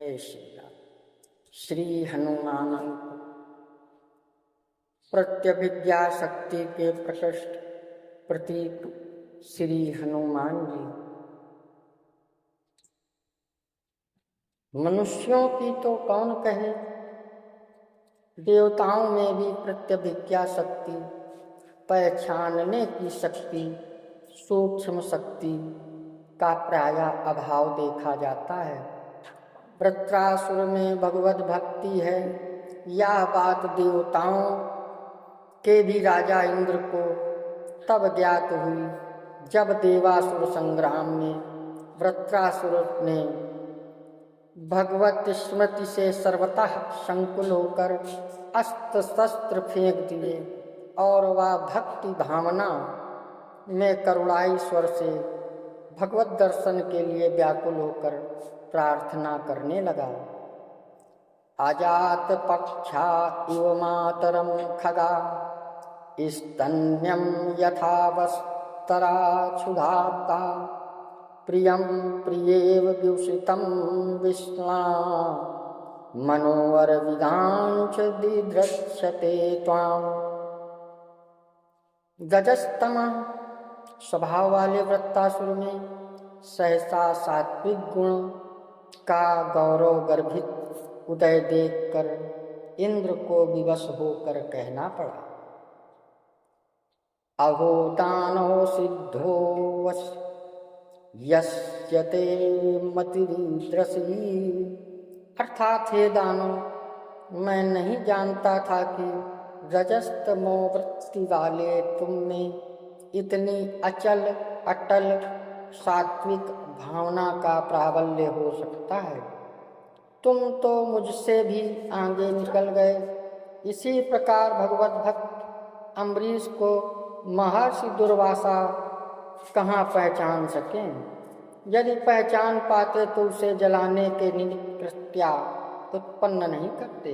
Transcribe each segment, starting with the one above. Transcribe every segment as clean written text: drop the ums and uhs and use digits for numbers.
जय श्री राम। श्री हनुमान प्रत्यभिज्ञा शक्ति के प्रकृष्ट प्रतीक श्री हनुमान जी मनुष्यों की तो कौन कहे, देवताओं में भी प्रत्यभिज्ञा शक्ति, पहचानने की शक्ति, सूक्ष्म शक्ति का प्रायः अभाव देखा जाता है। वृत्रासुर में भगवत भक्ति है, यह बात देवताओं के भी राजा इंद्र को तब ज्ञात हुई जब देवासुर संग्राम में वृत्रासुर ने भगवत स्मृति से सर्वतः संकुल होकर अस्त्र शस्त्र फेंक दिए और वह भक्ति भावना में करुणाई स्वर से भगवत दर्शन के लिए व्याकुल होकर प्रार्थना करने लगा। अजात पक्षा इव मातरम खगा स्तन्यम यथावस्तरा क्षुधाता प्रियं प्रियेव व्युषितं विष्णा मनोवर विदांच दिदृश्यते त्वाम। गजस्तम स्वभाव वाले वृत्तासुर में सहसा सात्विक गुण का गौरव गर्भित उदय देखकर इंद्र को विवश होकर कहना पड़ा। अहो दानो सिद्धो वश यस्यते मतिरीदृशी, अर्थात हे दानो, मैं नहीं जानता था कि रजस्तमो वृत्ति वाले तुम में इतनी अचल अटल सात्विक भावना का प्राबल्य हो सकता है। तुम तो मुझसे भी आगे निकल गए। इसी प्रकार भगवत भक्त अम्बरीश को महर्षि दुर्वासा कहाँ पहचान सकें। यदि पहचान पाते तो उसे जलाने के निमित्त कृत्या उत्पन्न नहीं करते।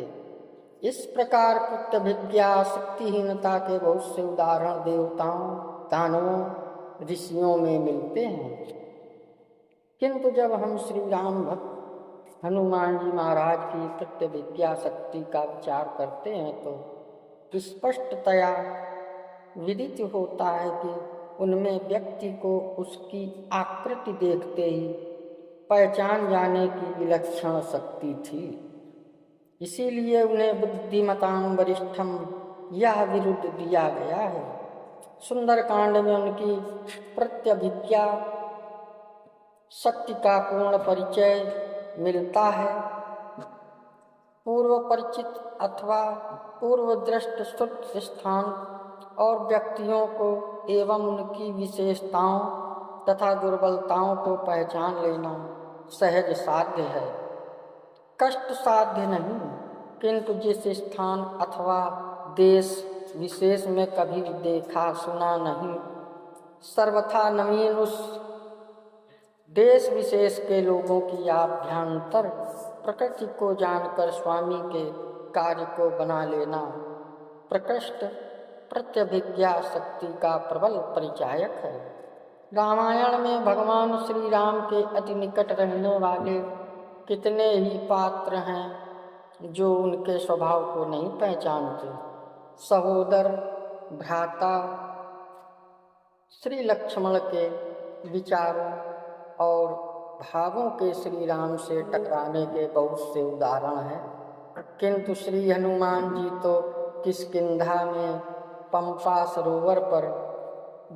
इस प्रकार प्रत्यभिज्ञा शक्तिहीनता के बहुत से उदाहरण देवताओं, दानवों, ऋषियों में मिलते हैं। किंतु जब हम श्री राम भक्त हनुमान जी महाराज की प्रत्यभिज्ञा शक्ति का विचार करते हैं तो स्पष्टतया विदित होता है कि उनमें व्यक्ति को उसकी आकृति देखते ही पहचान जाने की विलक्षण शक्ति थी। इसीलिए उन्हें बुद्धिमतां वरिष्ठम यह विरुद्ध दिया गया है। सुंदरकांड में उनकी प्रत्यभिज्ञा शक्ति का पूर्ण परिचय मिलता है। पूर्व परिचित अथवा पूर्व दृष्ट शुद्ध स्थान और व्यक्तियों को एवं उनकी विशेषताओं तथा दुर्बलताओं को पहचान लेना सहज साध्य है, कष्ट साध्य नहीं। किंतु जिस स्थान अथवा देश विशेष में कभी देखा सुना नहीं, सर्वथा नवीन उस देश विशेष के लोगों की आभ्यंतर प्रकृति को जानकर स्वामी के कार्य को बना लेना प्रकृष्ट प्रत्यभिज्ञा शक्ति का प्रबल परिचायक है। रामायण में भगवान श्री राम के अति निकट रहने वाले कितने ही पात्र हैं जो उनके स्वभाव को नहीं पहचानते। सहोदर, भ्राता, श्री लक्ष्मण के विचारों और भावों के श्री राम से टकराने के बहुत से उदाहरण हैं। किंतु श्री हनुमान जी तो किष्किंधा में पंपा सरोवर पर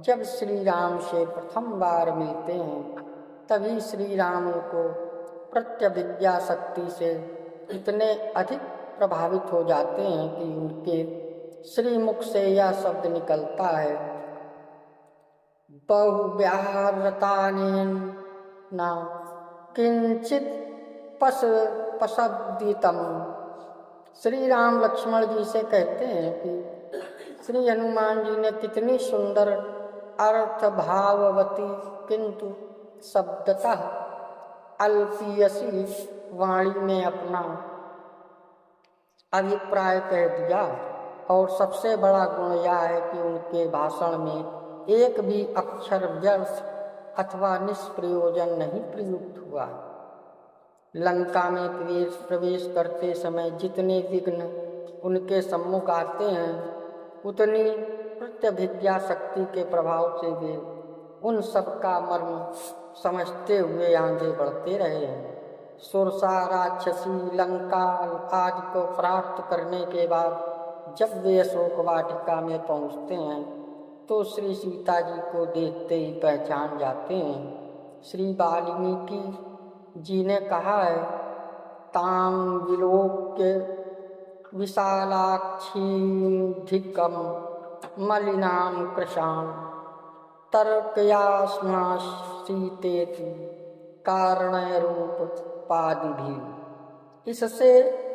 जब श्री राम से प्रथम बार मिलते हैं तभी श्री राम को प्रत्यभिज्ञा शक्ति से इतने अधिक प्रभावित हो जाते हैं कि उनके श्रीमुख से यह शब्द निकलता है, बहुव्याहृतानेन न किंचित पशब्दितम। श्री राम लक्ष्मण जी से कहते हैं कि श्री हनुमान जी ने कितनी सुंदर अर्थ भाववती किंतु शब्दतः अल्पीयसी वाणी में अपना अभिप्राय कह दिया। और सबसे बड़ा गुण यह है कि उनके भाषण में एक भी अक्षर व्यर्थ अथवा निष्प्रयोजन नहीं प्रयुक्त हुआ। लंका में प्रवेश करते समय जितने विघ्न उनके सम्मुख आते हैं, उतनी प्रत्यभिज्ञा शक्ति के प्रभाव से वे उन सब का मर्म समझते हुए आगे बढ़ते रहे हैं। सुरसा राक्षसी लंका आदि को प्राप्त करने के बाद जब वे अशोक वाटिका में पहुँचते हैं तो श्री सीता जी को देखते ही पहचान जाते हैं। श्री वाल्मीकि जी ने कहा है, ताम विलोक्य विशालाक्षीधिकम मलिनाम कृशाम तर्कयास्मासीतेति कारणरूपादिभिः। इससे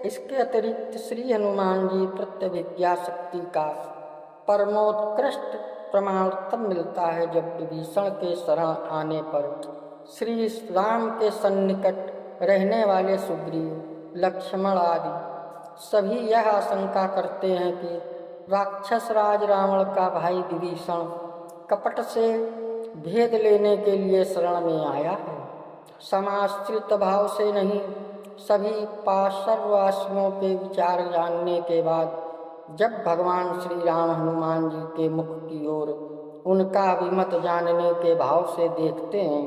इसके अतिरिक्त श्री हनुमान जी प्रत्यभिज्ञा शक्ति का परमोत्कृष्ट प्रमाण तब मिलता है जब विभीषण के शरण आने पर श्री राम के सन्निकट रहने वाले सुग्रीव, लक्ष्मण आदि सभी यह आशंका करते हैं कि राक्षस राज रावण का भाई विभीषण कपट से भेद लेने के लिए शरण में आया है। समाश्रित भाव से नहीं, सभी पार्श्ववासियों के विचार जानने के बाद जब भगवान श्री राम हनुमान जी के मुख की ओर उनका अभिमत जानने के भाव से देखते हैं,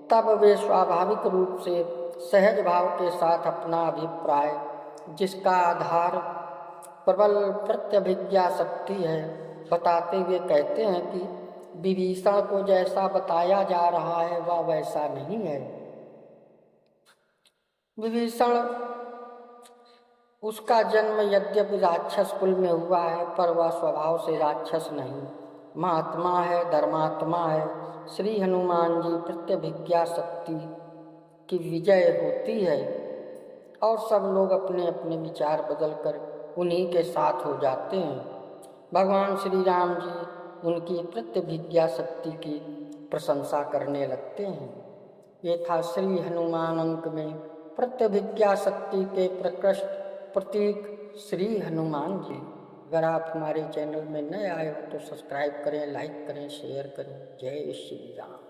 तब वे स्वाभाविक रूप से सहज भाव के साथ अपना अभिप्राय, जिसका आधार प्रबल प्रत्यभिज्ञा शक्ति है, बताते हुए कहते हैं कि विभीषण को जैसा बताया जा रहा है वह वैसा नहीं है। विभीषण, उसका जन्म यद्यपि राक्षस कुल में हुआ है, पर वह स्वभाव से राक्षस नहीं, महात्मा है, धर्मात्मा है। श्री हनुमान जी प्रत्यभिज्ञा शक्ति की विजय होती है और सब लोग अपने अपने विचार बदलकर उन्हीं के साथ हो जाते हैं। भगवान श्री राम जी उनकी प्रत्यभिज्ञा शक्ति की प्रशंसा करने लगते हैं। ये था श्री हनुमान अंक में प्रत्यभिज्ञा शक्ति के प्रकृष्ट प्रतीक श्री हनुमान जी। अगर आप हमारे चैनल में नए आए हो तो सब्सक्राइब करें, लाइक करें, शेयर करें। जय श्री राम।